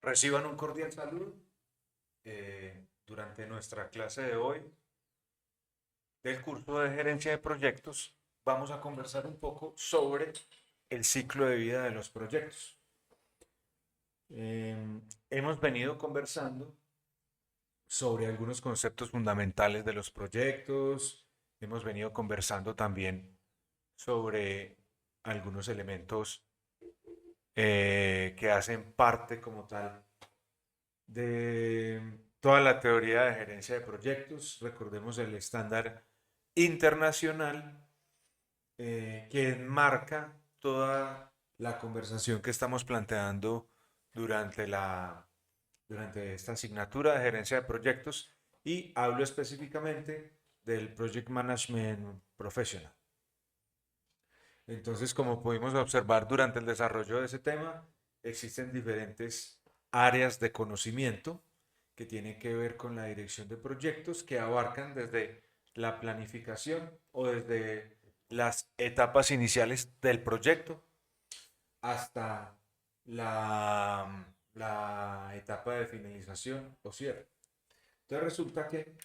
Reciban un cordial saludo. Durante nuestra clase de hoy del curso de gerencia de proyectos, vamos a conversar un poco sobre el ciclo de vida de los proyectos. Hemos venido conversando sobre algunos conceptos fundamentales de los proyectos. Hemos venido conversando también sobre algunos elementos que hacen parte como tal de toda la teoría de gerencia de proyectos. Recordemos el estándar internacional que enmarca toda la conversación que estamos planteando durante, durante esta asignatura de gerencia de proyectos y hablo específicamente del Project Management Professional. Entonces, como pudimos observar durante el desarrollo de ese tema, existen diferentes áreas de conocimiento que tienen que ver con la dirección de proyectos que abarcan desde la planificación o desde las etapas iniciales del proyecto hasta la etapa de finalización o cierre. Entonces resulta que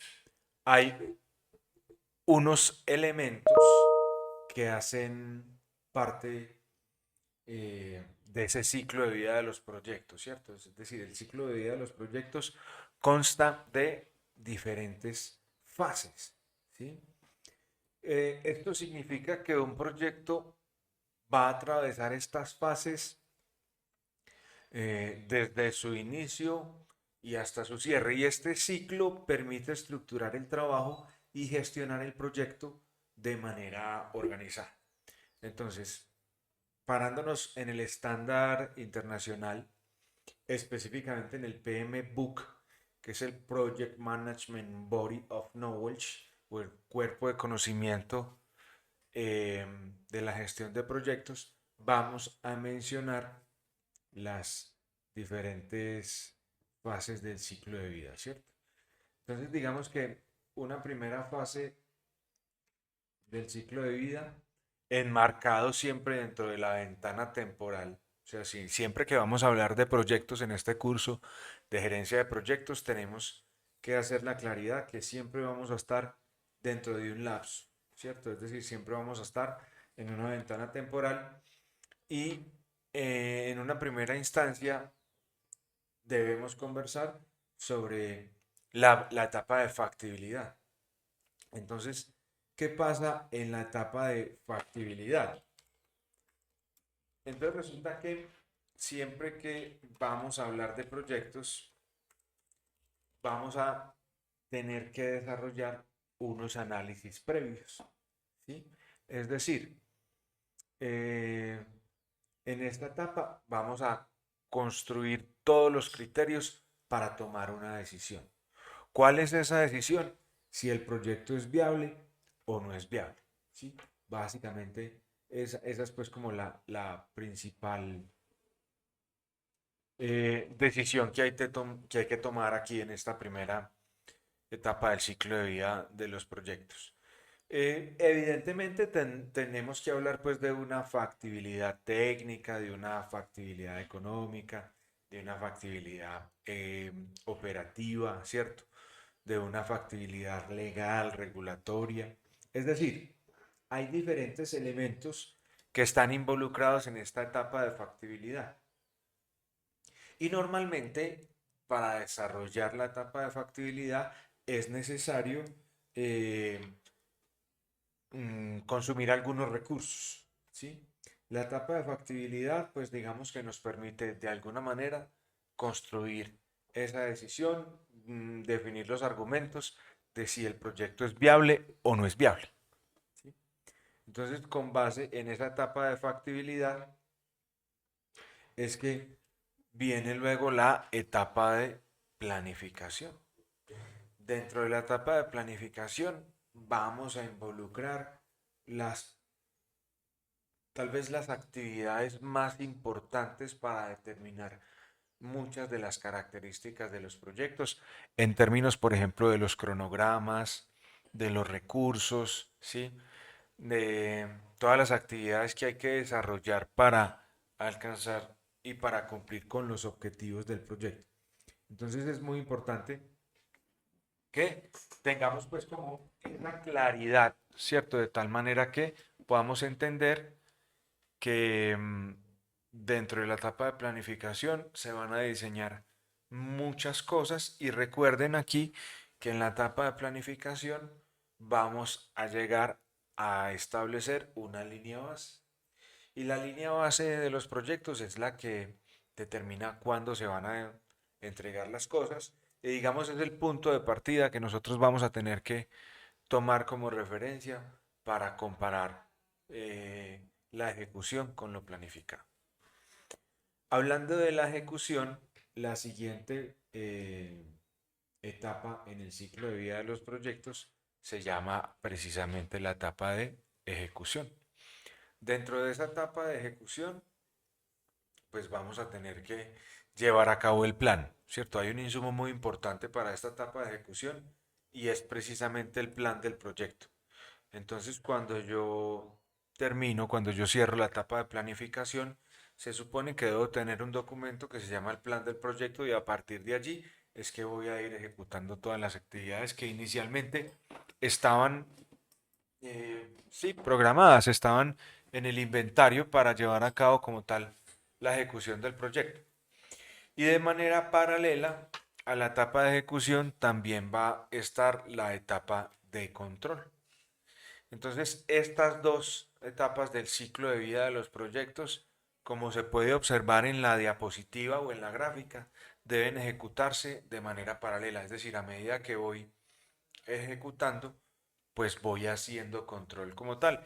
hay unos elementos que hacen parte de ese ciclo de vida de los proyectos, ¿cierto? Es decir, el ciclo de vida de los proyectos consta de diferentes fases, ¿sí? Esto significa que un proyecto va a atravesar estas fases desde su inicio y hasta su cierre. Y este ciclo permite estructurar el trabajo y gestionar el proyecto de manera organizada. Entonces, parándonos en el estándar internacional, específicamente en el PMBOK, que es el Project Management Body of Knowledge, o el cuerpo de conocimiento de la gestión de proyectos, vamos a mencionar las diferentes fases del ciclo de vida, ¿cierto? Entonces, digamos que una primera fase del ciclo de vida, enmarcado siempre dentro de la ventana temporal. O sea, siempre que vamos a hablar de proyectos en este curso de gerencia de proyectos, tenemos que hacer la claridad que siempre vamos a estar dentro de un lapso, ¿cierto? Es decir, siempre vamos a estar en una ventana temporal y en una primera instancia debemos conversar sobre la etapa de factibilidad. Entonces, ¿qué pasa en la etapa de factibilidad? Entonces resulta que siempre que vamos a hablar de proyectos, vamos a tener que desarrollar unos análisis previos, ¿sí? Es decir, eh, en esta etapa vamos a construir todos los criterios para tomar una decisión. ¿Cuál es esa decisión? Si el proyecto es viable o no es viable. ¿Sí? Básicamente, esa es pues como la principal decisión que hay que tomar aquí en esta primera etapa del ciclo de vida de los proyectos. Evidentemente tenemos que hablar pues de una factibilidad técnica, de una factibilidad económica, de una factibilidad operativa, ¿cierto? De una factibilidad legal, regulatoria. Es decir, hay diferentes elementos que están involucrados en esta etapa de factibilidad. Y normalmente para desarrollar la etapa de factibilidad es necesario eh, consumir algunos recursos, ¿sí? La etapa de factibilidad, pues digamos que nos permite de alguna manera construir esa decisión, definir los argumentos de si el proyecto es viable o no es viable, ¿sí? Entonces, con base en esa etapa de factibilidad, es que viene luego la etapa de planificación. Dentro de la etapa de planificación vamos a involucrar las tal vez las actividades más importantes para determinar muchas de las características de los proyectos en términos, por ejemplo, de los cronogramas, de los recursos, ¿sí? De todas las actividades que hay que desarrollar para alcanzar y para cumplir con los objetivos del proyecto. Entonces es muy importante que tengamos pues como una claridad, ¿cierto? De tal manera que podamos entender que dentro de la etapa de planificación se van a diseñar muchas cosas y recuerden aquí que en la etapa de planificación vamos a llegar a establecer una línea base. Y la línea base de los proyectos es la que determina cuándo se van a entregar las cosas. Y digamos es el punto de partida que nosotros vamos a tener que tomar como referencia para comparar la ejecución con lo planificado. Hablando de la ejecución, la siguiente etapa en el ciclo de vida de los proyectos se llama precisamente la etapa de ejecución. Dentro de esa etapa de ejecución, pues vamos a tener que llevar a cabo el plan, ¿cierto? Hay un insumo muy importante para esta etapa de ejecución y es precisamente el plan del proyecto. Entonces, cuando yo cierro la etapa de planificación, se supone que debo tener un documento que se llama el plan del proyecto y a partir de allí es que voy a ir ejecutando todas las actividades que inicialmente estaban, sí, programadas, estaban en el inventario para llevar a cabo como tal la ejecución del proyecto. Y de manera paralela a la etapa de ejecución también va a estar la etapa de control. Entonces, estas dos etapas del ciclo de vida de los proyectos, como se puede observar en la diapositiva o en la gráfica, deben ejecutarse de manera paralela, es decir, a medida que voy ejecutando, pues voy haciendo control como tal.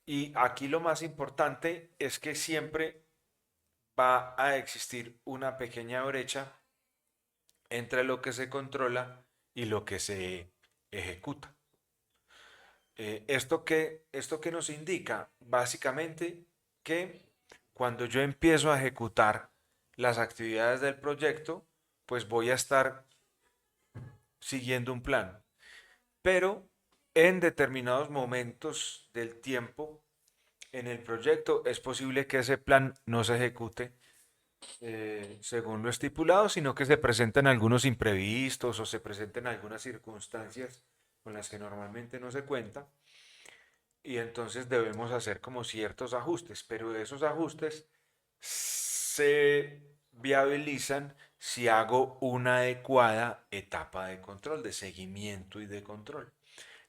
Y aquí lo más importante es que siempre va a existir una pequeña brecha entre lo que se controla y lo que se ejecuta. ¿Esto qué nos indica? Básicamente que cuando yo empiezo a ejecutar las actividades del proyecto, pues voy a estar siguiendo un plan. Pero en determinados momentos del tiempo en el proyecto es posible que ese plan no se ejecute según lo estipulado, sino que se presenten algunos imprevistos o se presenten algunas circunstancias con las que normalmente no se cuenta y entonces debemos hacer como ciertos ajustes, pero esos ajustes se viabilizan si hago una adecuada etapa de control, de seguimiento y de control.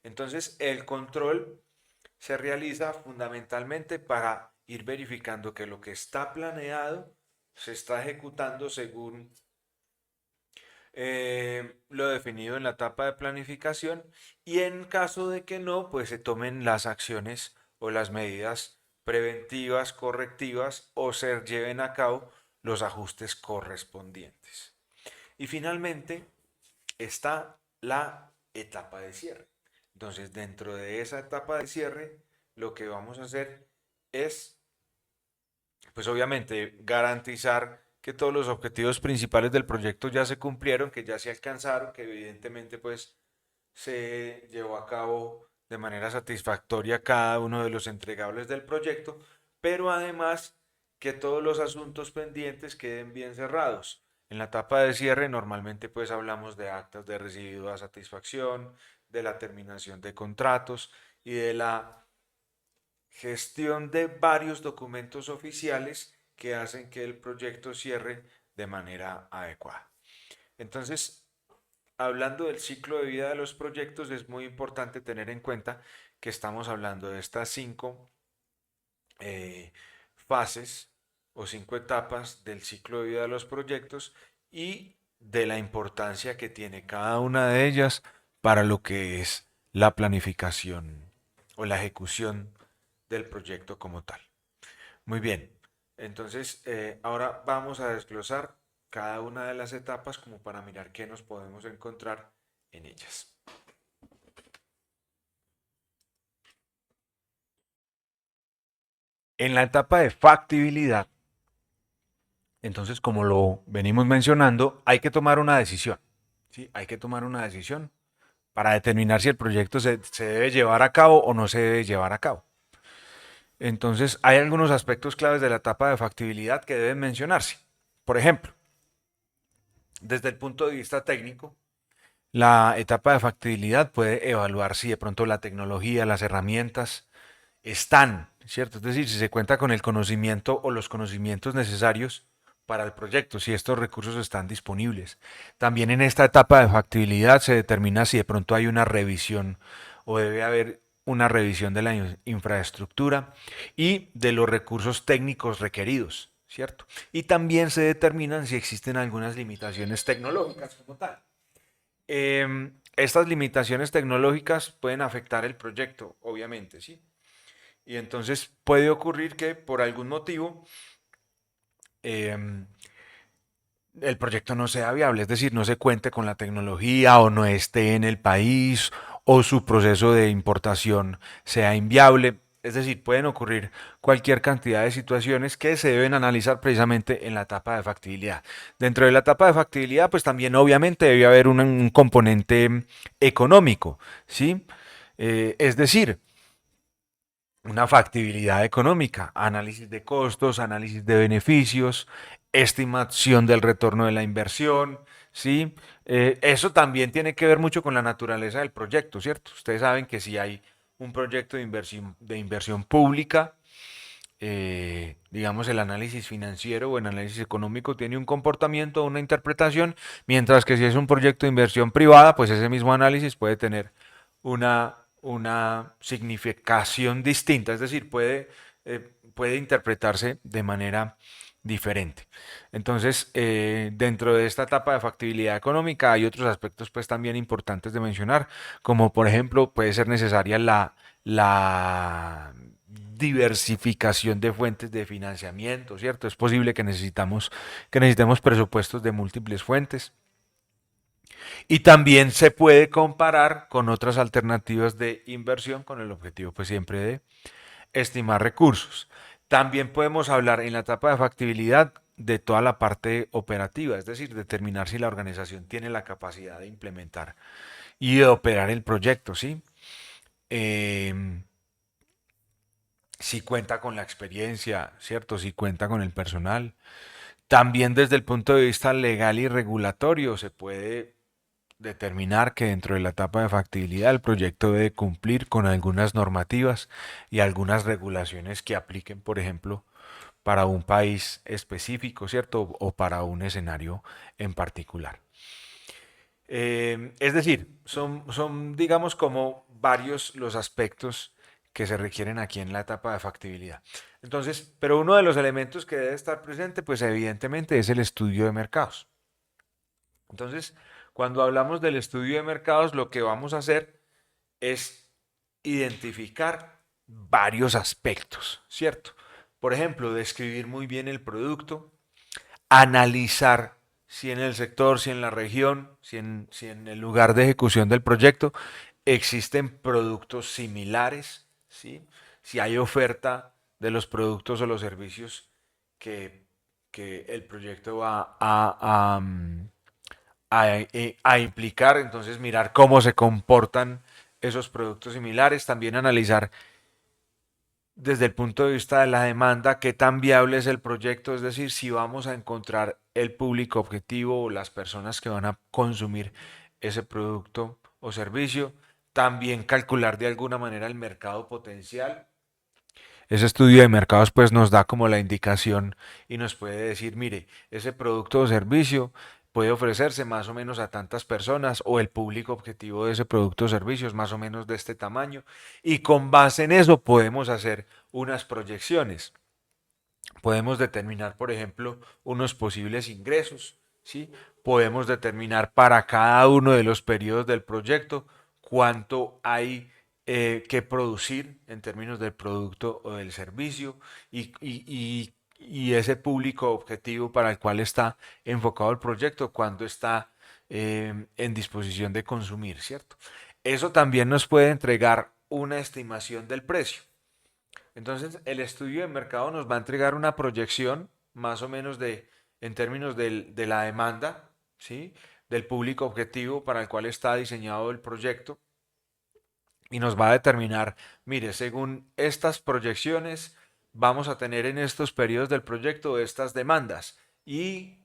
Entonces, el control se realiza fundamentalmente para ir verificando que lo que está planeado se está ejecutando según lo definido en la etapa de planificación y en caso de que no, pues se tomen las acciones o las medidas preventivas, correctivas o se lleven a cabo los ajustes correspondientes. Y finalmente está la etapa de cierre. Entonces, dentro de esa etapa de cierre, lo que vamos a hacer es pues obviamente garantizar que todos los objetivos principales del proyecto ya se cumplieron, que ya se alcanzaron, que evidentemente pues se llevó a cabo de manera satisfactoria cada uno de los entregables del proyecto, pero además que todos los asuntos pendientes queden bien cerrados. En la etapa de cierre normalmente pues hablamos de actas de recibido a satisfacción, de la terminación de contratos y de la gestión de varios documentos oficiales que hacen que el proyecto cierre de manera adecuada. Entonces, hablando del ciclo de vida de los proyectos, es muy importante tener en cuenta que estamos hablando de estas cinco fases o cinco etapas del ciclo de vida de los proyectos y de la importancia que tiene cada una de ellas para lo que es la planificación o la ejecución del proyecto como tal. Muy bien, entonces ahora vamos a desglosar cada una de las etapas como para mirar qué nos podemos encontrar en ellas. En la etapa de factibilidad, entonces como lo venimos mencionando, hay que tomar una decisión. ¿Sí? Hay que tomar una decisión para determinar si el proyecto se debe llevar a cabo o no se debe llevar a cabo. Entonces, hay algunos aspectos claves de la etapa de factibilidad que deben mencionarse. Por ejemplo, desde el punto de vista técnico, la etapa de factibilidad puede evaluar si de pronto la tecnología, las herramientas están, ¿cierto? Es decir, si se cuenta con el conocimiento o los conocimientos necesarios para el proyecto, si estos recursos están disponibles. También en esta etapa de factibilidad se determina si de pronto hay una revisión o debe haber una revisión de la infraestructura y de los recursos técnicos requeridos, ¿cierto? Y también se determinan si existen algunas limitaciones tecnológicas como tal. Estas limitaciones tecnológicas pueden afectar el proyecto, obviamente, ¿sí? Y entonces puede ocurrir que por algún motivo eh, el proyecto no sea viable, es decir, no se cuente con la tecnología o no esté en el país o su proceso de importación sea inviable. Es decir, pueden ocurrir cualquier cantidad de situaciones que se deben analizar precisamente en la etapa de factibilidad. Dentro de la etapa de factibilidad, pues también obviamente debe haber un componente económico, ¿sí? Es decir, una factibilidad económica, análisis de costos, análisis de beneficios, estimación del retorno de la inversión, ¿sí? Eso también tiene que ver mucho con la naturaleza del proyecto, ¿cierto? Ustedes saben que si hay un proyecto de inversión pública, digamos, el análisis financiero o el análisis económico tiene un comportamiento, una interpretación, mientras que si es un proyecto de inversión privada, pues ese mismo análisis puede tener una significación distinta, es decir, puede interpretarse de manera diferente. Entonces, dentro de esta etapa de factibilidad económica hay otros aspectos pues también importantes de mencionar, como por ejemplo puede ser necesaria la diversificación de fuentes de financiamiento, ¿cierto? Es posible que necesitemos presupuestos de múltiples fuentes. Y también se puede comparar con otras alternativas de inversión con el objetivo pues siempre de estimar recursos. También podemos hablar en la etapa de factibilidad de toda la parte operativa, es decir, determinar si la organización tiene la capacidad de implementar y de operar el proyecto, ¿sí? Eh, si cuenta con la experiencia, ¿cierto? Si cuenta con el personal. También desde el punto de vista legal y regulatorio se puede determinar que dentro de la etapa de factibilidad el proyecto debe cumplir con algunas normativas y algunas regulaciones que apliquen, por ejemplo, para un país específico, ¿cierto? O para un escenario en particular. Es decir, son, digamos, como varios los aspectos que se requieren aquí en la etapa de factibilidad. Entonces, pero uno de los elementos que debe estar presente, pues evidentemente es el estudio de mercados. Entonces, cuando hablamos del estudio de mercados, lo que vamos a hacer es identificar varios aspectos, ¿cierto? Por ejemplo, describir muy bien el producto, analizar si en el sector, si en la región, si en el lugar de ejecución del proyecto existen productos similares, ¿sí? Si hay oferta de los productos o los servicios que, que el proyecto va a implicar, entonces mirar cómo se comportan esos productos similares, también analizar desde el punto de vista de la demanda qué tan viable es el proyecto, es decir, si vamos a encontrar el público objetivo o las personas que van a consumir ese producto o servicio, también calcular de alguna manera el mercado potencial. Ese estudio de mercados pues nos da como la indicación y nos puede decir, mire, ese producto o servicio puede ofrecerse más o menos a tantas personas o el público objetivo de ese producto o servicio es más o menos de este tamaño y con base en eso podemos hacer unas proyecciones. Podemos determinar, por ejemplo, unos posibles ingresos, ¿sí? Podemos determinar para cada uno de los periodos del proyecto cuánto hay que producir en términos del producto o del servicio y ese público objetivo para el cual está enfocado el proyecto, cuándo está en disposición de consumir, ¿cierto? Eso también nos puede entregar una estimación del precio. Entonces, el estudio de mercado nos va a entregar una proyección más o menos en términos de la demanda, ¿sí? Del público objetivo para el cual está diseñado el proyecto y nos va a determinar, mire, según estas proyecciones, vamos a tener en estos periodos del proyecto estas demandas. Y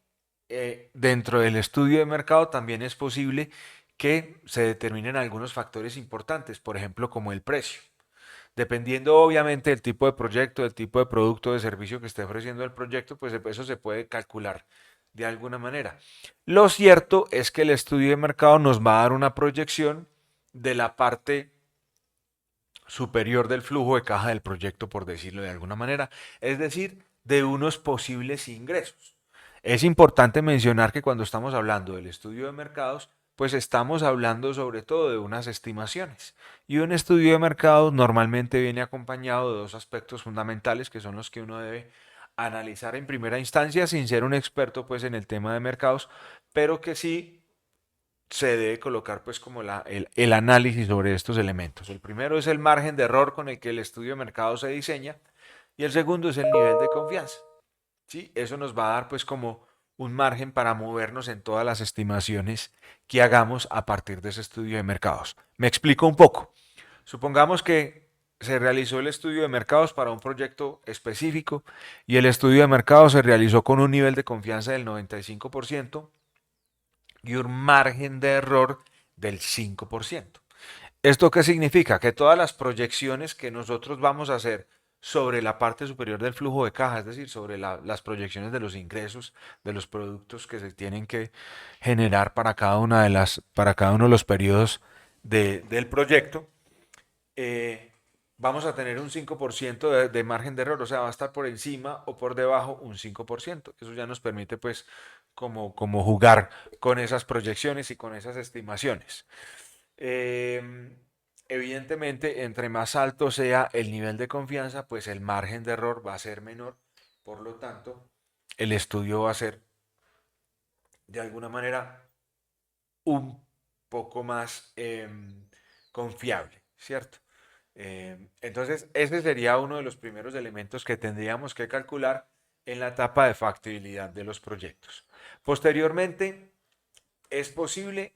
dentro del estudio de mercado también es posible que se determinen algunos factores importantes, por ejemplo, como el precio. Dependiendo obviamente del tipo de proyecto, del tipo de producto o de servicio que esté ofreciendo el proyecto, pues eso se puede calcular de alguna manera. Lo cierto es que el estudio de mercado nos va a dar una proyección de la parte superior del flujo de caja del proyecto, por decirlo de alguna manera, es decir, de unos posibles ingresos. Es importante mencionar que cuando estamos hablando del estudio de mercados, pues estamos hablando sobre todo de unas estimaciones. Y un estudio de mercados normalmente viene acompañado de dos aspectos fundamentales que son los que uno debe analizar en primera instancia sin ser un experto pues en el tema de mercados, pero que sí se debe colocar pues como el análisis sobre estos elementos. El primero es el margen de error con el que el estudio de mercado se diseña y el segundo es el nivel de confianza. ¿Sí? Eso nos va a dar pues como un margen para movernos en todas las estimaciones que hagamos a partir de ese estudio de mercados. Me explico un poco. Supongamos que se realizó el estudio de mercados para un proyecto específico y el estudio de mercados se realizó con un nivel de confianza del 95% y un margen de error del 5%. ¿Esto qué significa? Que todas las proyecciones que nosotros vamos a hacer sobre la parte superior del flujo de caja, es decir, sobre las proyecciones de los ingresos, de los productos que se tienen que generar para cada uno de los periodos del proyecto, vamos a tener un 5% de margen de error, o sea, va a estar por encima o por debajo un 5%. Eso ya nos permite pues como jugar con esas proyecciones y con esas estimaciones. Eh, Evidentemente, entre más alto sea el nivel de confianza, pues el margen de error va a ser menor. Por lo tanto, el estudio va a ser de alguna manera un poco más confiable, ¿cierto? Entonces, ese sería uno de los primeros elementos que tendríamos que calcular en la etapa de factibilidad de los proyectos. Posteriormente, es posible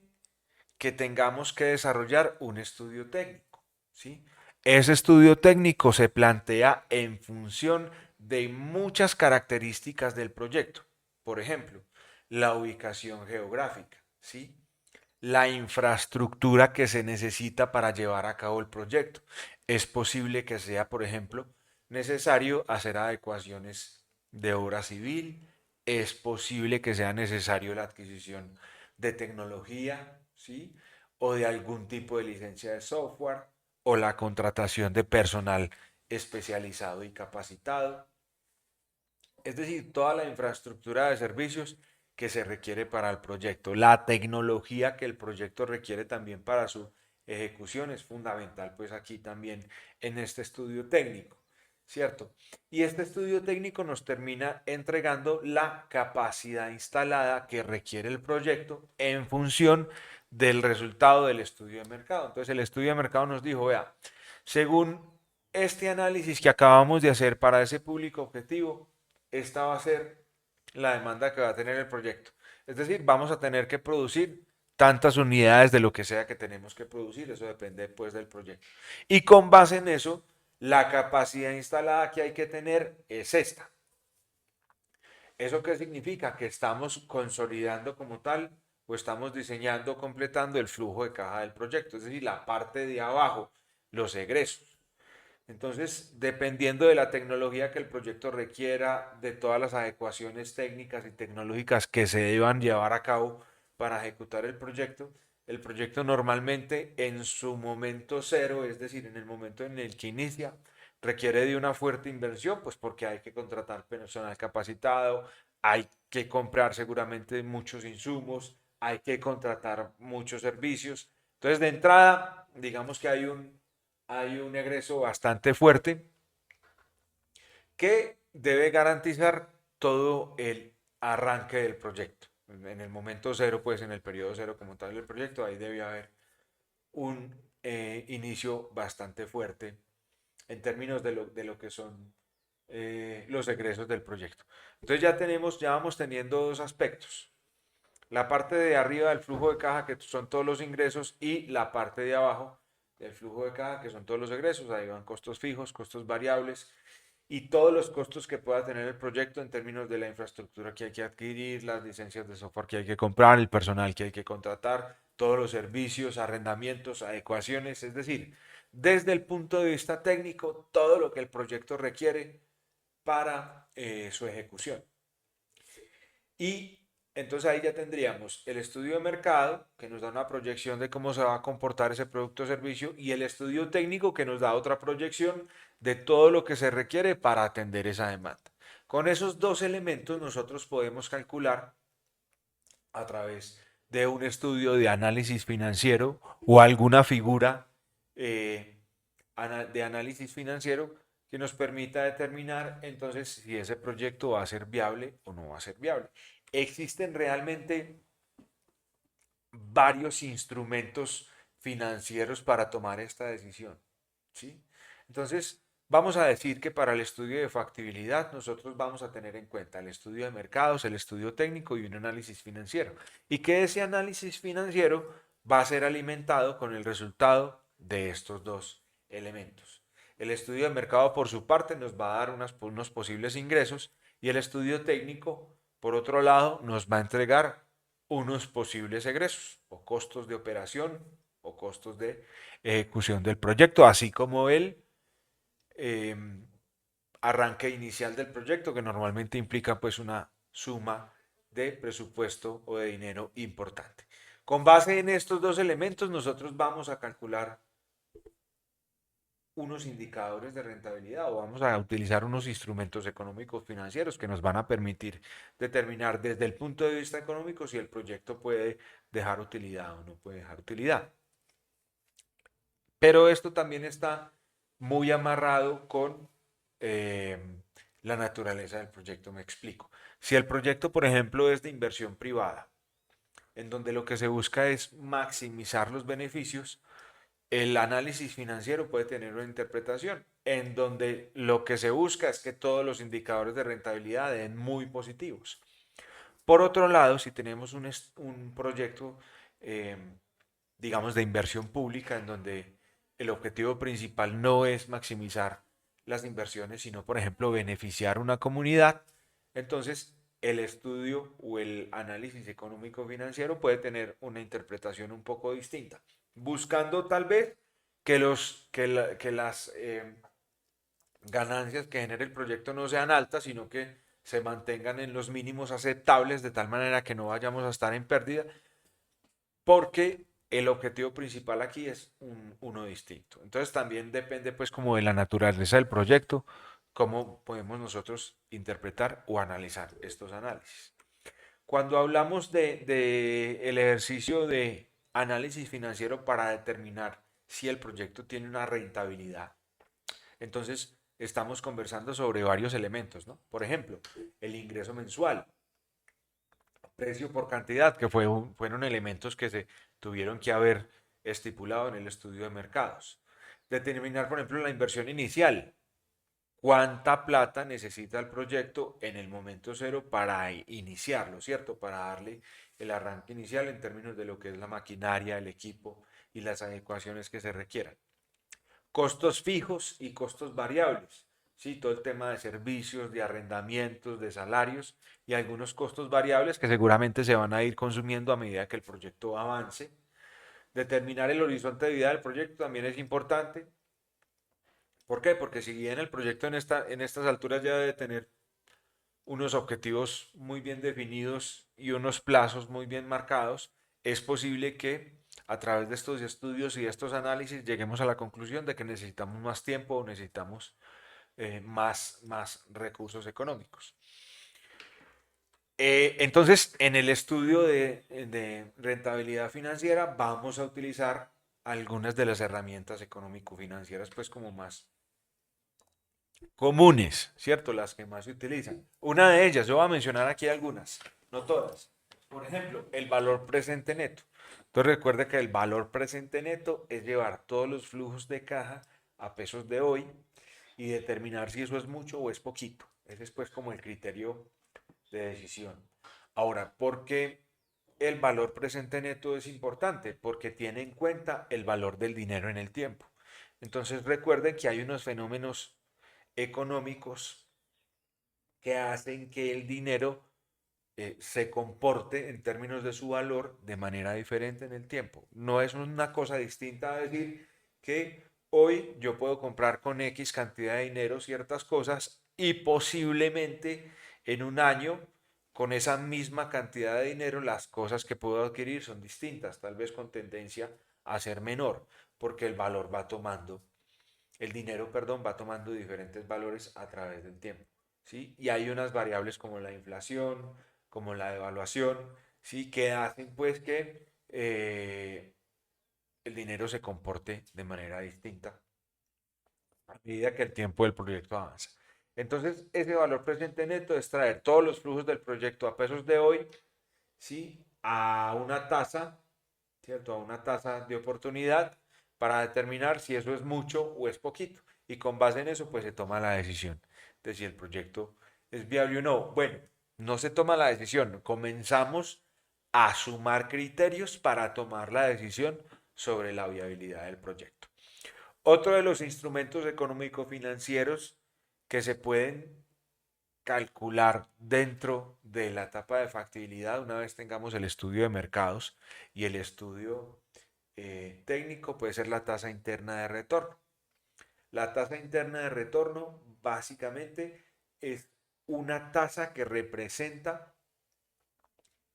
que tengamos que desarrollar un estudio técnico, ¿sí? Ese estudio técnico se plantea en función de muchas características del proyecto. Por ejemplo, la ubicación geográfica, ¿sí? La infraestructura que se necesita para llevar a cabo el proyecto. Es posible que sea, por ejemplo, necesario hacer adecuaciones de obra civil, es posible que sea necesario la adquisición de tecnología, ¿sí? O de algún tipo de licencia de software, o la contratación de personal especializado y capacitado. Es decir, toda la infraestructura de servicios que se requiere para el proyecto. La tecnología que el proyecto requiere también para su ejecución es fundamental, pues aquí también en este estudio técnico, ¿cierto? Y este estudio técnico nos termina entregando la capacidad instalada que requiere el proyecto en función del resultado del estudio de mercado. Entonces el estudio de mercado nos dijo, vea, según este análisis que acabamos de hacer para ese público objetivo, esta va a ser la demanda que va a tener el proyecto. Es decir, vamos a tener que producir tantas unidades de lo que sea que tenemos que producir, eso depende pues del proyecto. Y con base en eso, la capacidad instalada que hay que tener es esta. ¿Eso qué significa? Que estamos consolidando como tal o estamos diseñando, completando el flujo de caja del proyecto, es decir, la parte de abajo, los egresos. Entonces, dependiendo de la tecnología que el proyecto requiera, de todas las adecuaciones técnicas y tecnológicas que se deban llevar a cabo para ejecutar el proyecto normalmente en su momento cero, es decir, en el momento en el que inicia, requiere de una fuerte inversión, pues porque hay que contratar personal capacitado, hay que comprar seguramente muchos insumos, hay que contratar muchos servicios. Entonces, de entrada, digamos que hay un egreso bastante fuerte que debe garantizar todo el arranque del proyecto. En el momento cero, pues en el periodo cero como tal del proyecto, ahí debe haber un inicio bastante fuerte en términos de lo que son los egresos del proyecto. Entonces ya vamos teniendo dos aspectos. La parte de arriba del flujo de caja, que son todos los ingresos, y la parte de abajo, del flujo de caja, que son todos los egresos, ahí van costos fijos, costos variables y todos los costos que pueda tener el proyecto en términos de la infraestructura que hay que adquirir, las licencias de software que hay que comprar, el personal que hay que contratar, todos los servicios, arrendamientos, adecuaciones, es decir, desde el punto de vista técnico, todo lo que el proyecto requiere para su ejecución. Y entonces ahí ya tendríamos el estudio de mercado, que nos da una proyección de cómo se va a comportar ese producto o servicio, y el estudio técnico, que nos da otra proyección de todo lo que se requiere para atender esa demanda. Con esos dos elementos nosotros podemos calcular a través de un estudio de análisis financiero o alguna figura eh, de análisis financiero que nos permita determinar entonces si ese proyecto va a ser viable o no va a ser viable. Existen realmente varios instrumentos financieros para tomar esta decisión, ¿sí? Entonces, vamos a decir que para el estudio de factibilidad nosotros vamos a tener en cuenta el estudio de mercados, el estudio técnico y un análisis financiero. Y que ese análisis financiero va a ser alimentado con el resultado de estos dos elementos. El estudio de mercado, por su parte, nos va a dar unos posibles ingresos y el estudio técnico, por otro lado, nos va a entregar unos posibles egresos o costos de operación o costos de ejecución del proyecto, así como el eh, arranque inicial del proyecto, que normalmente implica pues una suma de presupuesto o de dinero importante. Con base en estos dos elementos, nosotros vamos a calcular unos indicadores de rentabilidad o vamos a utilizar unos instrumentos económicos financieros que nos van a permitir determinar desde el punto de vista económico si el proyecto puede dejar utilidad o no puede dejar utilidad. Pero esto también está muy amarrado con eh, la naturaleza del proyecto, me explico. Si el proyecto, por ejemplo, es de inversión privada, en donde lo que se busca es maximizar los beneficios, el análisis financiero puede tener una interpretación en donde lo que se busca es que todos los indicadores de rentabilidad den muy positivos. Por otro lado, si tenemos un proyecto, eh, digamos, de inversión pública, en donde el objetivo principal no es maximizar las inversiones, sino, por ejemplo, beneficiar una comunidad, entonces el estudio o el análisis económico financiero puede tener una interpretación un poco distinta, buscando tal vez que las ganancias que genere el proyecto no sean altas, sino que se mantengan en los mínimos aceptables de tal manera que no vayamos a estar en pérdida, porque el objetivo principal aquí es uno distinto. Entonces también depende pues como de la naturaleza del proyecto, cómo podemos nosotros interpretar o analizar estos análisis. Cuando hablamos de el ejercicio de análisis financiero para determinar si el proyecto tiene una rentabilidad, entonces estamos conversando sobre varios elementos, ¿no? Por ejemplo, el ingreso mensual, precio por cantidad, que fueron elementos que se tuvieron que haber estipulado en el estudio de mercados. Determinar, por ejemplo, la inversión inicial. ¿Cuánta plata necesita el proyecto en el momento cero para iniciarlo, ¿cierto? Para darle el arranque inicial en términos de lo que es la maquinaria, el equipo y las adecuaciones que se requieran. Costos fijos y costos variables. Sí, todo el tema de servicios, de arrendamientos, de salarios y algunos costos variables que seguramente se van a ir consumiendo a medida que el proyecto avance. Determinar el horizonte de vida del proyecto también es importante. ¿Por qué? Porque si bien el proyecto en estas alturas ya debe tener unos objetivos muy bien definidos y unos plazos muy bien marcados, es posible que a través de estos estudios y de estos análisis lleguemos a la conclusión de que necesitamos más tiempo o necesitamos más recursos económicos. Entonces, en el estudio de rentabilidad financiera vamos a utilizar algunas de las herramientas económico-financieras, pues como más comunes, ¿cierto? Las que más se utilizan. Una de ellas, yo voy a mencionar aquí algunas, no todas. Por ejemplo, el valor presente neto. Entonces recuerda que el valor presente neto es llevar todos los flujos de caja a pesos de hoy y determinar si eso es mucho o es poquito. Ese es pues como el criterio de decisión. Ahora, ¿por qué el valor presente neto es importante porque tiene en cuenta el valor del dinero en el tiempo. Entonces recuerden que hay unos fenómenos económicos que hacen que el dinero se comporte en términos de su valor de manera diferente en el tiempo. No es una cosa distinta a decir que hoy yo puedo comprar con X cantidad de dinero ciertas cosas y posiblemente en un año con esa misma cantidad de dinero las cosas que puedo adquirir son distintas, tal vez con tendencia a ser menor, porque el valor va tomando, el dinero, perdón, va tomando diferentes valores a través del tiempo. ¿Sí? Y hay unas variables como la inflación, como la devaluación, ¿sí? Que hacen pues que el dinero se comporte de manera distinta a medida que el tiempo del proyecto avanza. Entonces, ese valor presente neto es traer todos los flujos del proyecto a pesos de hoy, ¿sí? A una tasa, ¿cierto? A una tasa de oportunidad para determinar si eso es mucho o es poquito. Y con base en eso, pues se toma la decisión de si el proyecto es viable o no. Bueno, no se toma la decisión, comenzamos a sumar criterios para tomar la decisión sobre la viabilidad del proyecto. Otro de los instrumentos económico-financieros que se pueden calcular dentro de la etapa de factibilidad, una vez tengamos el estudio de mercados y el estudio técnico, puede ser la tasa interna de retorno. La tasa interna de retorno básicamente es una tasa que representa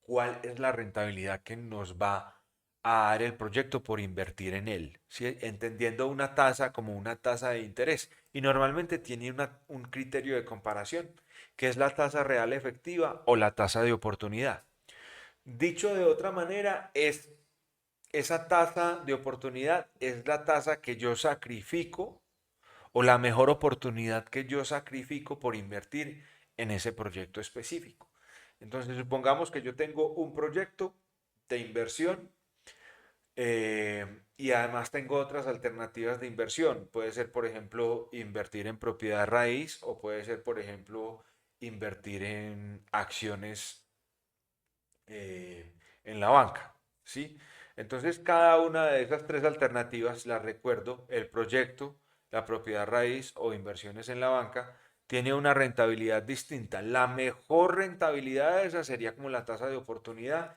cuál es la rentabilidad que nos va a dar el proyecto por invertir en él, ¿sí? Entendiendo una tasa como una tasa de interés. Y normalmente tiene un criterio de comparación, que es la tasa real efectiva o la tasa de oportunidad. Dicho de otra manera, esa tasa de oportunidad es la tasa que yo sacrifico o la mejor oportunidad que yo sacrifico por invertir en ese proyecto específico. Entonces, supongamos que yo tengo un proyecto de inversión y además tengo otras alternativas de inversión. Puede ser, por ejemplo, invertir en propiedad raíz o puede ser, por ejemplo, invertir en acciones en la banca, ¿sí? Entonces, cada una de esas tres alternativas, las recuerdo, el proyecto, la propiedad raíz o inversiones en la banca, tiene una rentabilidad distinta. La mejor rentabilidad de esa sería como la tasa de oportunidad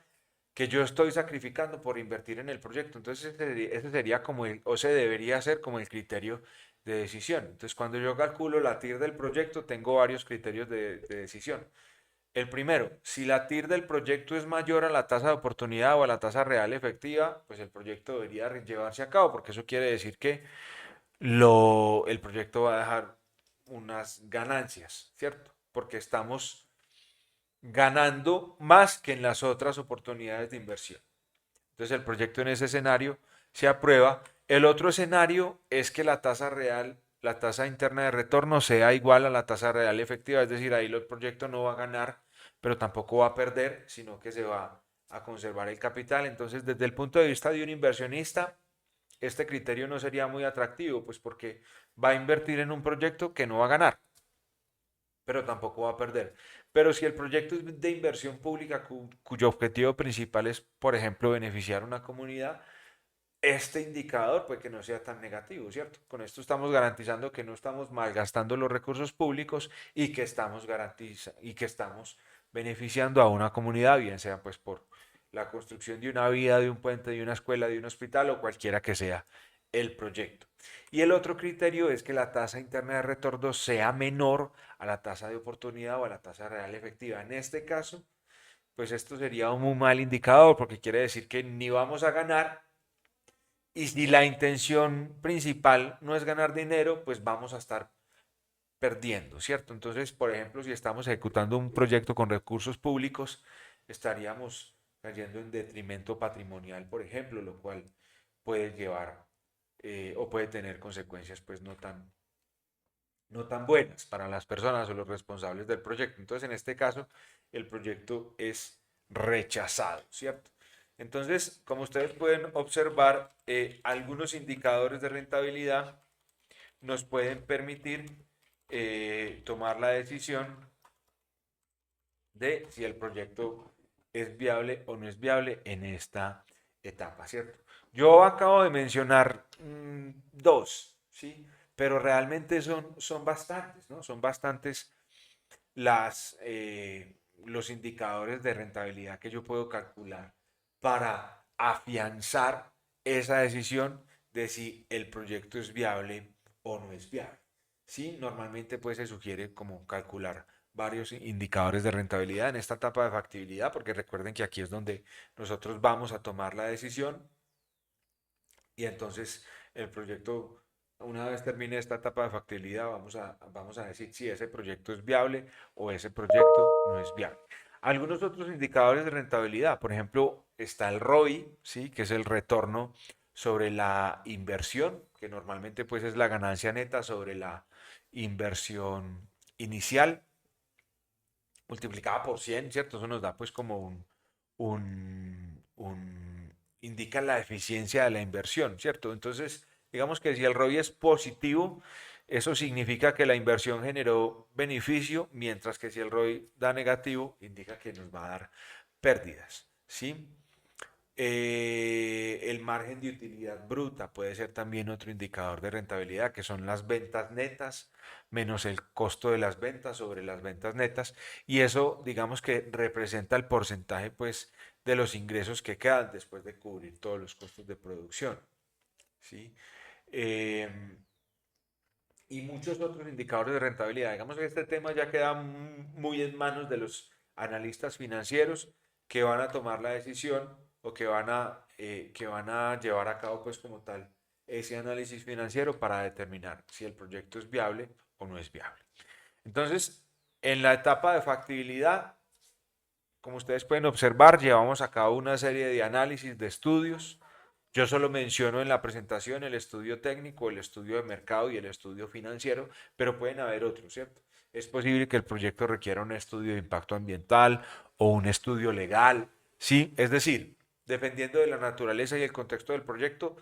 que yo estoy sacrificando por invertir en el proyecto. Entonces, ese sería como o se debería ser como el criterio de decisión. Entonces, cuando yo calculo la TIR del proyecto, tengo varios criterios de decisión. El primero, si la TIR del proyecto es mayor a la tasa de oportunidad o a la tasa real efectiva, pues el proyecto debería llevarse a cabo, porque eso quiere decir que el proyecto va a dejar unas ganancias, ¿cierto? Porque estamos ganando más que en las otras oportunidades de inversión. Entonces el proyecto en ese escenario se aprueba. El otro escenario es que la tasa real, la tasa interna de retorno sea igual a la tasa real efectiva, es decir, ahí el proyecto no va a ganar, pero tampoco va a perder, sino que se va a conservar el capital. Entonces, desde el punto de vista de un inversionista, este criterio no sería muy atractivo, pues porque va a invertir en un proyecto que no va a ganar, pero tampoco va a perder. Pero si el proyecto es de inversión pública cuyo objetivo principal es, por ejemplo, beneficiar a una comunidad, este indicador puede que no sea tan negativo, ¿cierto? Con esto estamos garantizando que no estamos malgastando los recursos públicos y que estamos beneficiando a una comunidad, bien sea pues por la construcción de una vía, de un puente, de una escuela, de un hospital o cualquiera que sea el proyecto. Y el otro criterio es que la tasa interna de retorno sea menor a la tasa de oportunidad o a la tasa real efectiva. En este caso, pues esto sería un muy mal indicador porque quiere decir que ni vamos a ganar y si la intención principal no es ganar dinero, pues vamos a estar perdiendo, ¿cierto? Entonces, por ejemplo, si estamos ejecutando un proyecto con recursos públicos, estaríamos cayendo en detrimento patrimonial, por ejemplo, lo cual puede llevar o puede tener consecuencias pues no tan buenas para las personas o los responsables del proyecto. Entonces, en este caso, el proyecto es rechazado, ¿cierto? Entonces, como ustedes pueden observar, algunos indicadores de rentabilidad nos pueden permitir tomar la decisión de si el proyecto es viable o no es viable en esta etapa, ¿cierto? Yo acabo de mencionar dos, ¿sí? Pero realmente son bastantes, ¿no? Son bastantes los indicadores de rentabilidad que yo puedo calcular para afianzar esa decisión de si el proyecto es viable o no es viable. Sí, normalmente pues se sugiere como calcular varios indicadores de rentabilidad en esta etapa de factibilidad, porque recuerden que aquí es donde nosotros vamos a tomar la decisión y entonces el proyecto, una vez termine esta etapa de factibilidad, vamos a decir si ese proyecto es viable o ese proyecto no es viable. Algunos otros indicadores de rentabilidad, por ejemplo, está el ROI, ¿sí? Que es el retorno sobre la inversión, que normalmente pues es la ganancia neta sobre la inversión inicial multiplicada por 100, ¿cierto? Eso nos da pues como indica la eficiencia de la inversión, ¿cierto? Entonces, digamos que si el ROI es positivo, eso significa que la inversión generó beneficio, mientras que si el ROI da negativo, indica que nos va a dar pérdidas, ¿sí? El margen de utilidad bruta puede ser también otro indicador de rentabilidad, que son las ventas netas menos el costo de las ventas sobre las ventas netas. Y eso, digamos que representa el porcentaje, pues, de los ingresos que quedan después de cubrir todos los costos de producción, ¿sí? Eh, y muchos otros indicadores de rentabilidad. Digamos que este tema ya queda muy en manos de los analistas financieros que van a tomar la decisión o que van a llevar a cabo pues como tal ese análisis financiero para determinar si el proyecto es viable o no es viable. Entonces, en la etapa de factibilidad, como ustedes pueden observar, llevamos a cabo una serie de análisis, de estudios. Yo solo menciono en la presentación el estudio técnico, el estudio de mercado y el estudio financiero, pero pueden haber otros, ¿cierto? Es posible que el proyecto requiera un estudio de impacto ambiental o un estudio legal, ¿sí? Es decir, dependiendo de la naturaleza y el contexto del proyecto,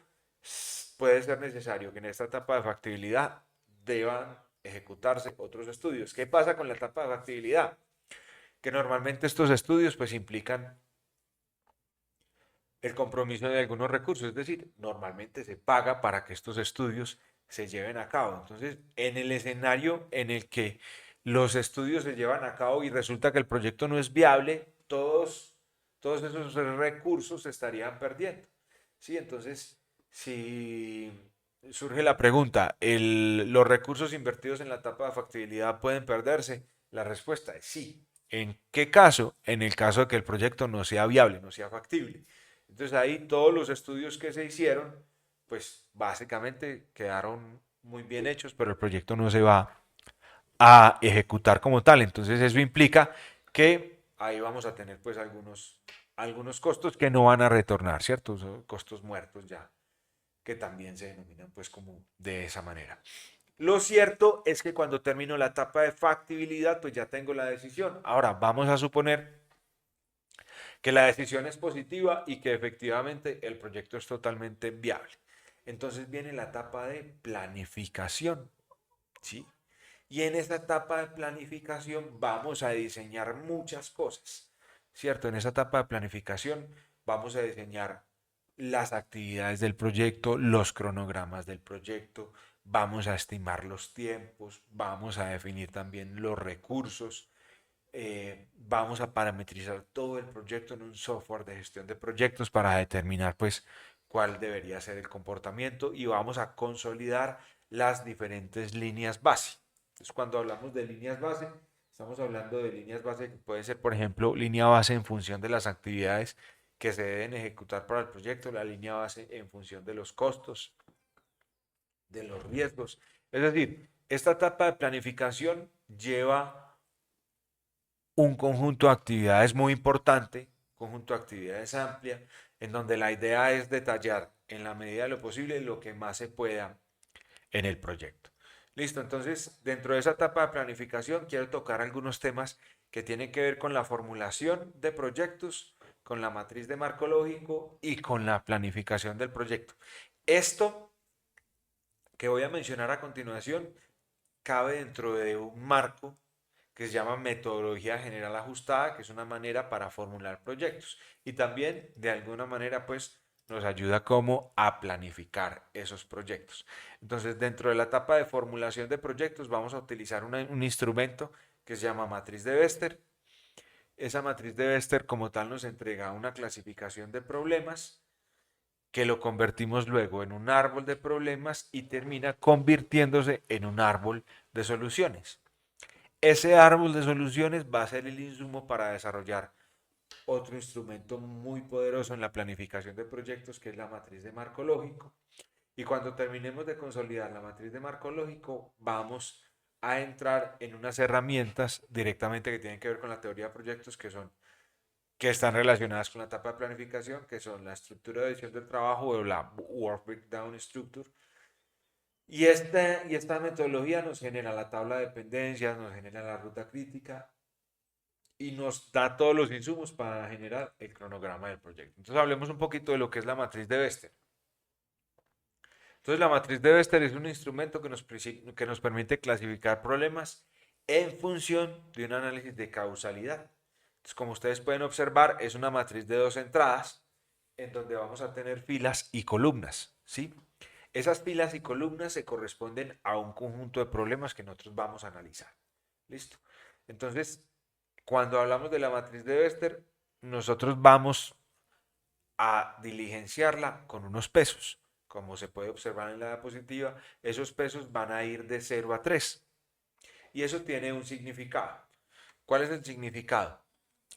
puede ser necesario que en esta etapa de factibilidad deban ejecutarse otros estudios. ¿Qué pasa con la etapa de factibilidad? Que normalmente estos estudios pues implican el compromiso de algunos recursos, es decir, normalmente se paga para que estos estudios se lleven a cabo. Entonces, en el escenario en el que los estudios se llevan a cabo y resulta que el proyecto no es viable, todos esos recursos se estarían perdiendo. ¿Sí? Entonces, si surge la pregunta, ¿los recursos invertidos en la etapa de factibilidad pueden perderse? La respuesta es sí. ¿En qué caso? En el caso de que el proyecto no sea viable, no sea factible. Entonces ahí todos los estudios que se hicieron, pues básicamente quedaron muy bien hechos, pero el proyecto no se va a ejecutar como tal. Entonces eso implica que ahí vamos a tener pues algunos costos que no van a retornar, ¿cierto? Son costos muertos ya, que también se denominan pues como de esa manera. Lo cierto es que cuando termino la etapa de factibilidad, pues ya tengo la decisión. Ahora vamos a suponer que la decisión es positiva y que efectivamente el proyecto es totalmente viable. Entonces viene la etapa de planificación, ¿sí? Y en esta etapa de planificación vamos a diseñar muchas cosas, ¿cierto? En esa etapa de planificación vamos a diseñar las actividades del proyecto, los cronogramas del proyecto, vamos a estimar los tiempos, vamos a definir también los recursos, vamos a parametrizar todo el proyecto en un software de gestión de proyectos para determinar pues cuál debería ser el comportamiento y vamos a consolidar las diferentes líneas base. Entonces cuando hablamos de líneas base, estamos hablando de líneas base que pueden ser por ejemplo línea base en función de las actividades que se deben ejecutar para el proyecto, la línea base en función de los costos, de los riesgos. Es decir, esta etapa de planificación lleva un conjunto de actividades muy importante, conjunto de actividades amplia, en donde la idea es detallar en la medida de lo posible lo que más se pueda en el proyecto. Listo, entonces dentro de esa etapa de planificación quiero tocar algunos temas que tienen que ver con la formulación de proyectos, con la matriz de marco lógico y con la planificación del proyecto. Esto que voy a mencionar a continuación cabe dentro de un marco que se llama metodología general ajustada, que es una manera para formular proyectos. Y también, de alguna manera, pues nos ayuda como a planificar esos proyectos. Entonces, dentro de la etapa de formulación de proyectos, vamos a utilizar un instrumento que se llama matriz de Bester. Esa matriz de Bester como tal nos entrega una clasificación de problemas que lo convertimos luego en un árbol de problemas y termina convirtiéndose en un árbol de soluciones. Ese árbol de soluciones va a ser el insumo para desarrollar otro instrumento muy poderoso en la planificación de proyectos, que es la matriz de marco lógico. Y cuando terminemos de consolidar la matriz de marco lógico, vamos a entrar en unas herramientas directamente que tienen que ver con la teoría de proyectos, que están relacionadas con la etapa de planificación, que son la estructura de división del trabajo o la Work Breakdown Structure. Y esta metodología nos genera la tabla de dependencias, nos genera la ruta crítica y nos da todos los insumos para generar el cronograma del proyecto. Entonces hablemos un poquito de lo que es la matriz de Bester. Entonces la matriz de Bester es un instrumento que nos permite clasificar problemas en función de un análisis de causalidad. Entonces, como ustedes pueden observar, es una matriz de dos entradas en donde vamos a tener filas y columnas, ¿sí? Esas filas y columnas se corresponden a un conjunto de problemas que nosotros vamos a analizar. ¿Listo? Entonces, cuando hablamos de la matriz de Bester, nosotros vamos a diligenciarla con unos pesos. Como se puede observar en la diapositiva, esos pesos van a ir de 0 a 3. Y eso tiene un significado. ¿Cuál es el significado?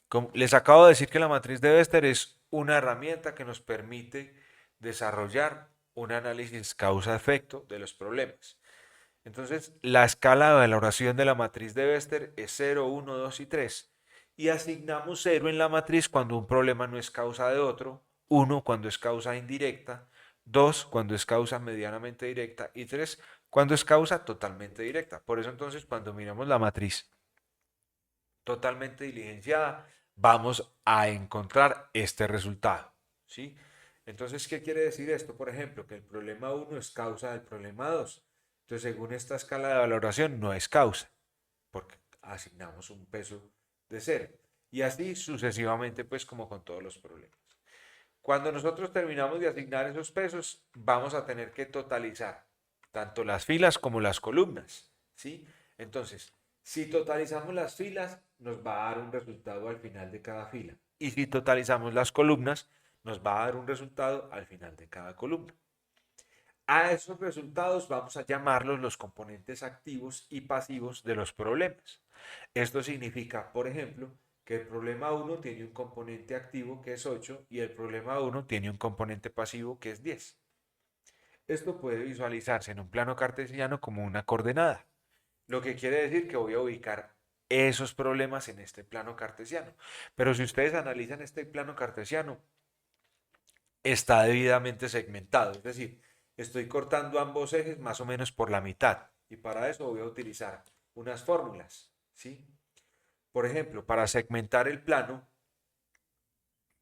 Como les acabo de decir que la matriz de Bester es una herramienta que nos permite desarrollar un análisis causa-efecto de los problemas. Entonces, la escala de valoración de la matriz de Bester es 0, 1, 2 y 3. Y asignamos 0 en la matriz cuando un problema no es causa de otro, 1 cuando es causa indirecta, 2 cuando es causa medianamente directa y 3 cuando es causa totalmente directa. Por eso entonces cuando miramos la matriz totalmente diligenciada, vamos a encontrar este resultado, ¿sí? Entonces, ¿qué quiere decir esto? Por ejemplo, que el problema 1 es causa del problema 2. Entonces, según esta escala de valoración, no es causa, porque asignamos un peso de 0. Y así sucesivamente, pues como con todos los problemas. Cuando nosotros terminamos de asignar esos pesos, vamos a tener que totalizar tanto las filas como las columnas, ¿sí? Entonces, si totalizamos las filas, nos va a dar un resultado al final de cada fila. Y si totalizamos las columnas, nos va a dar un resultado al final de cada columna. A esos resultados vamos a llamarlos los componentes activos y pasivos de los problemas. Esto significa, por ejemplo, que el problema 1 tiene un componente activo que es 8 y el problema 1 tiene un componente pasivo que es 10. Esto puede visualizarse en un plano cartesiano como una coordenada, lo que quiere decir que voy a ubicar esos problemas en este plano cartesiano. Pero si ustedes analizan este plano cartesiano, está debidamente segmentado, es decir, estoy cortando ambos ejes más o menos por la mitad y para eso voy a utilizar unas fórmulas, ¿sí? Por ejemplo, para segmentar el plano,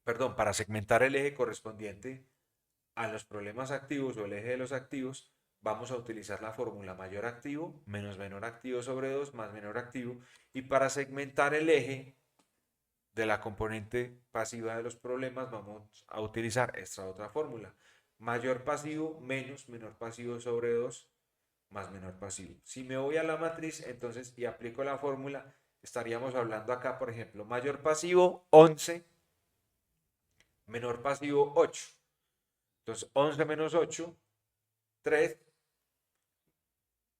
perdón, para segmentar el eje correspondiente a los problemas activos o el eje de los activos, vamos a utilizar la fórmula mayor activo menos menor activo sobre 2 más menor activo. Y para segmentar el eje de la componente pasiva de los problemas, vamos a utilizar esta otra fórmula. Mayor pasivo menos menor pasivo sobre 2 más menor pasivo. Si me voy a la matriz, entonces, y aplico la fórmula, estaríamos hablando acá, por ejemplo, mayor pasivo 11, menor pasivo 8. Entonces, 11 menos 8, 3,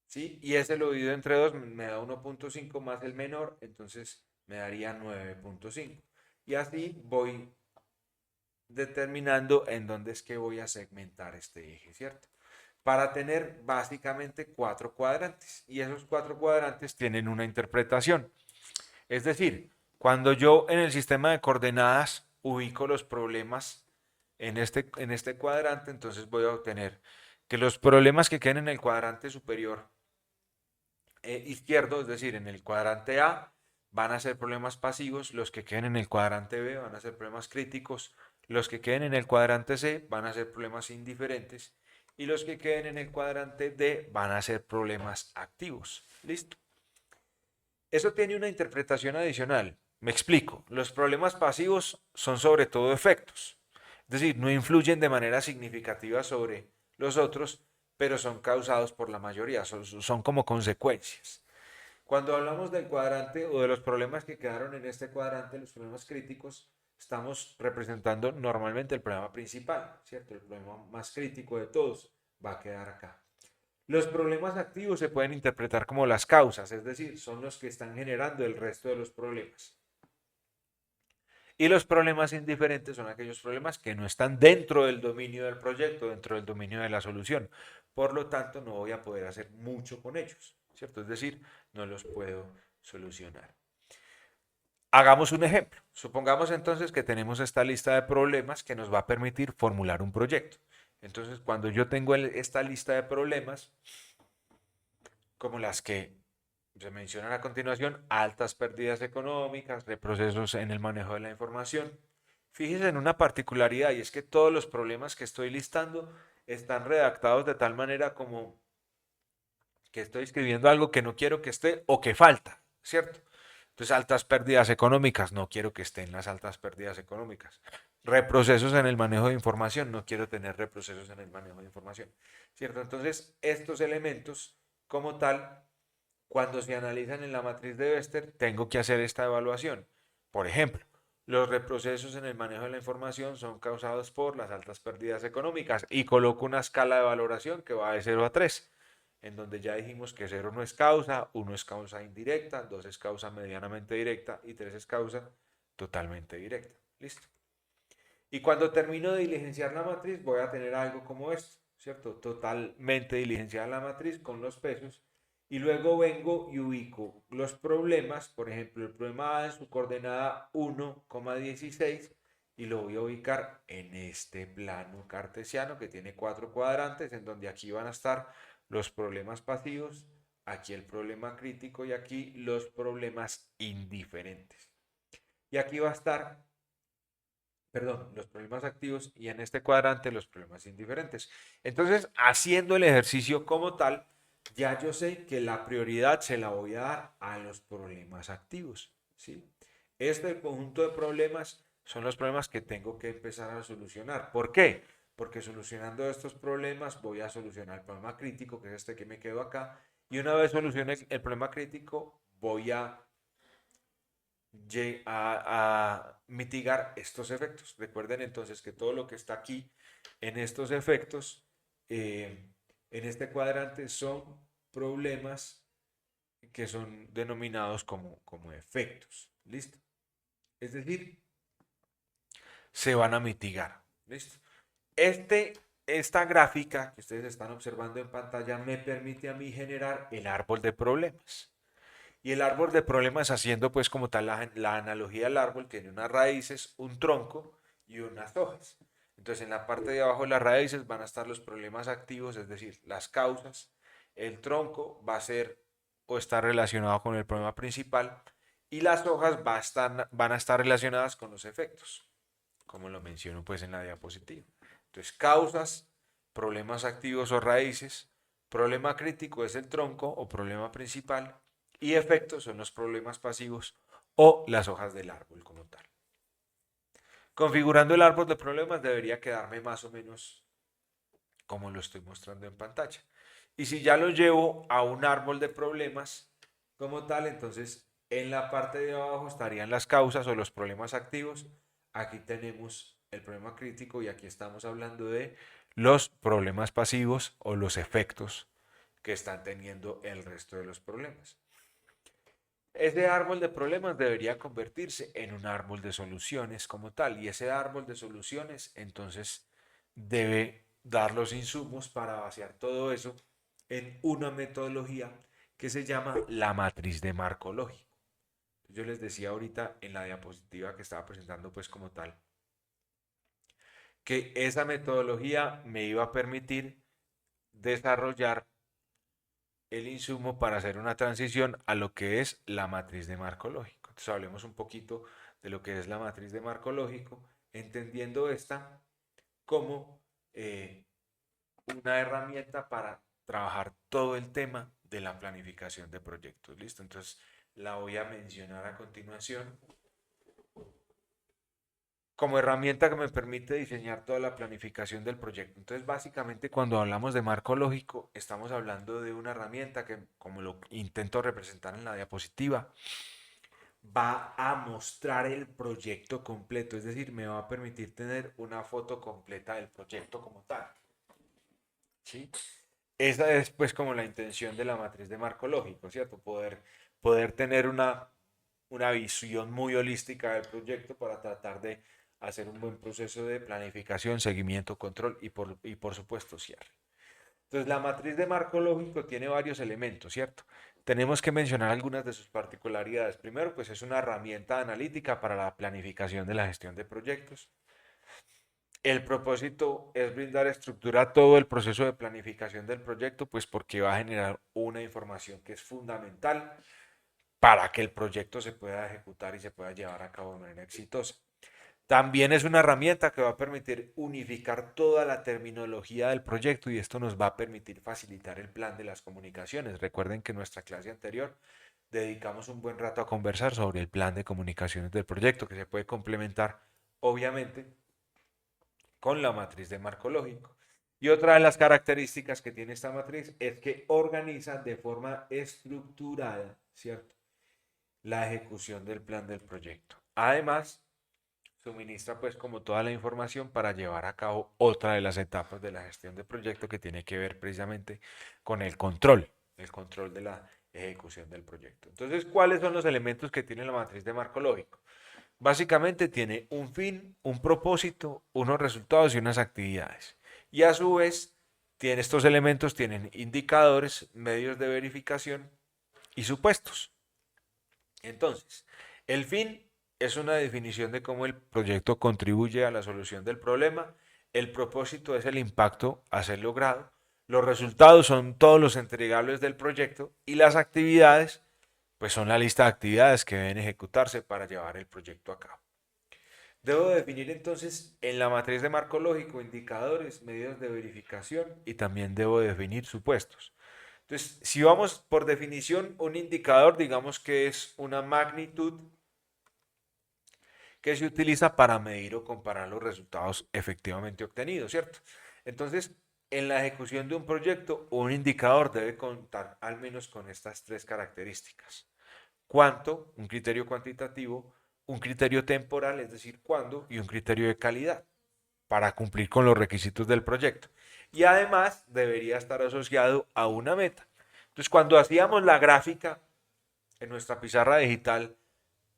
¿sí? Y ese lo divido entre 2, me da 1.5 más el menor, entonces me daría 9.5. Y así voy determinando en dónde es que voy a segmentar este eje, ¿cierto? Para tener básicamente 4 cuadrantes. Y esos 4 cuadrantes tienen una interpretación. Es decir, cuando yo en el sistema de coordenadas ubico los problemas en este cuadrante, entonces voy a obtener que los problemas que queden en el cuadrante superior izquierdo, es decir, en el cuadrante A, van a ser problemas pasivos, los que queden en el cuadrante B van a ser problemas críticos, los que queden en el cuadrante C van a ser problemas indiferentes y los que queden en el cuadrante D van a ser problemas activos. ¿Listo? Eso tiene una interpretación adicional. Me explico. Los problemas pasivos son sobre todo efectos. Es decir, no influyen de manera significativa sobre los otros, pero son causados por la mayoría, son como consecuencias. Cuando hablamos del cuadrante o de los problemas que quedaron en este cuadrante, los problemas críticos, estamos representando normalmente el problema principal, ¿cierto? El problema más crítico de todos va a quedar acá. Los problemas activos se pueden interpretar como las causas, es decir, son los que están generando el resto de los problemas. Y los problemas indiferentes son aquellos problemas que no están dentro del dominio del proyecto, dentro del dominio de la solución. Por lo tanto, no voy a poder hacer mucho con ellos, ¿cierto? Es decir, no los puedo solucionar. Hagamos un ejemplo. Supongamos entonces que tenemos esta lista de problemas que nos va a permitir formular un proyecto. Entonces, cuando yo tengo esta lista de problemas, como las que se mencionan a continuación, altas pérdidas económicas, reprocesos en el manejo de la información. Fíjese en una particularidad y es que todos los problemas que estoy listando están redactados de tal manera como que estoy escribiendo algo que no quiero que esté o que falta, ¿cierto? Entonces, altas pérdidas económicas, no quiero que estén las altas pérdidas económicas. Reprocesos en el manejo de información, no quiero tener reprocesos en el manejo de información, ¿cierto? Entonces, estos elementos como tal cuando se analizan en la matriz de Wester, tengo que hacer esta evaluación. Por ejemplo, los reprocesos en el manejo de la información son causados por las altas pérdidas económicas y coloco una escala de valoración que va de 0 a 3, en donde ya dijimos que 0 no es causa, 1 es causa indirecta, 2 es causa medianamente directa y 3 es causa totalmente directa. Listo. Y cuando termino de diligenciar la matriz voy a tener algo como esto, ¿cierto? Totalmente diligenciada la matriz con los pesos y luego vengo y ubico los problemas, por ejemplo, el problema A en su coordenada 1,16 y lo voy a ubicar en este plano cartesiano que tiene 4 cuadrantes, en donde aquí van a estar los problemas pasivos, aquí el problema crítico y aquí los problemas indiferentes. Y aquí va a estar, perdón, los problemas activos y en este cuadrante los problemas indiferentes. Entonces, haciendo el ejercicio como tal, ya yo sé que la prioridad se la voy a dar a los problemas activos, ¿sí? Este conjunto de problemas son los problemas que tengo que empezar a solucionar. ¿Por qué? Porque solucionando estos problemas voy a solucionar el problema crítico, que es este que me quedo acá, y una vez solucione el problema crítico, voy a mitigar estos efectos. Recuerden entonces que todo lo que está aquí en estos efectos, en este cuadrante, son problemas que son denominados como efectos. ¿Listo? Es decir, se van a mitigar. ¿Listo? Esta gráfica que ustedes están observando en pantalla me permite a mí generar el árbol de problemas. Y el árbol de problemas haciendo pues como tal la analogía del árbol tiene unas raíces, un tronco y unas hojas. Entonces en la parte de abajo de las raíces van a estar los problemas activos, es decir, las causas. El tronco va a ser o estar relacionado con el problema principal y las hojas van a estar relacionadas con los efectos, como lo menciono pues en la diapositiva. Entonces causas, problemas activos o raíces, problema crítico es el tronco o problema principal y efectos son los problemas pasivos o las hojas del árbol como tal. Configurando el árbol de problemas debería quedarme más o menos como lo estoy mostrando en pantalla. Y si ya lo llevo a un árbol de problemas como tal, entonces en la parte de abajo estarían las causas o los problemas activos. Aquí tenemos el problema crítico y aquí estamos hablando de los problemas pasivos o los efectos que están teniendo el resto de los problemas. Ese árbol de problemas debería convertirse en un árbol de soluciones como tal. Y ese árbol de soluciones entonces debe dar los insumos para vaciar todo eso en una metodología que se llama la matriz de marco lógico. Yo les decía ahorita en la diapositiva que estaba presentando pues como tal, que esa metodología me iba a permitir desarrollar el insumo para hacer una transición a lo que es la matriz de marco lógico. Entonces hablemos un poquito de lo que es la matriz de marco lógico, entendiendo esta como una herramienta para trabajar todo el tema de la planificación de proyectos. ¿Listo? Entonces, la voy a mencionar a continuación, como herramienta que me permite diseñar toda la planificación del proyecto. Entonces, básicamente, cuando hablamos de marco lógico, estamos hablando de una herramienta que, como lo intento representar en la diapositiva, va a mostrar el proyecto completo, es decir, me va a permitir tener una foto completa del proyecto como tal. ¿Sí? Esa es pues como la intención de la matriz de marco lógico, ¿cierto? Poder tener una visión muy holística del proyecto para tratar de hacer un buen proceso de planificación, seguimiento, control y por supuesto cierre. Entonces la matriz de marco lógico tiene varios elementos, ¿cierto? Tenemos que mencionar algunas de sus particularidades. Primero, pues es una herramienta analítica para la planificación de la gestión de proyectos. El propósito es brindar estructura a todo el proceso de planificación del proyecto, pues porque va a generar una información que es fundamental para que el proyecto se pueda ejecutar y se pueda llevar a cabo de manera exitosa. También es una herramienta que va a permitir unificar toda la terminología del proyecto y esto nos va a permitir facilitar el plan de las comunicaciones. Recuerden que en nuestra clase anterior dedicamos un buen rato a conversar sobre el plan de comunicaciones del proyecto que se puede complementar, obviamente, con la matriz de marco lógico. Y otra de las características que tiene esta matriz es que organiza de forma estructurada, ¿cierto?, la ejecución del plan del proyecto. Además, suministra pues como toda la información para llevar a cabo otra de las etapas de la gestión de proyecto que tiene que ver precisamente con el control de la ejecución del proyecto. Entonces, ¿cuáles son los elementos que tiene la matriz de marco lógico? Básicamente tiene un fin, un propósito, unos resultados y unas actividades. Y a su vez, estos elementos tienen indicadores, medios de verificación y supuestos. Entonces, el fin es una definición de cómo el proyecto contribuye a la solución del problema. El propósito es el impacto a ser logrado. Los resultados son todos los entregables del proyecto y las actividades pues son la lista de actividades que deben ejecutarse para llevar el proyecto a cabo. Debo definir entonces en la matriz de marco lógico indicadores, medios de verificación y también debo definir supuestos. Entonces, si vamos por definición, un indicador, digamos que es una magnitud que se utiliza para medir o comparar los resultados efectivamente obtenidos, ¿cierto? Entonces, en la ejecución de un proyecto, un indicador debe contar al menos con estas tres características. Cuánto, un criterio cuantitativo, un criterio temporal, es decir, cuándo, y un criterio de calidad para cumplir con los requisitos del proyecto. Y además debería estar asociado a una meta. Entonces, cuando hacíamos la gráfica en nuestra pizarra digital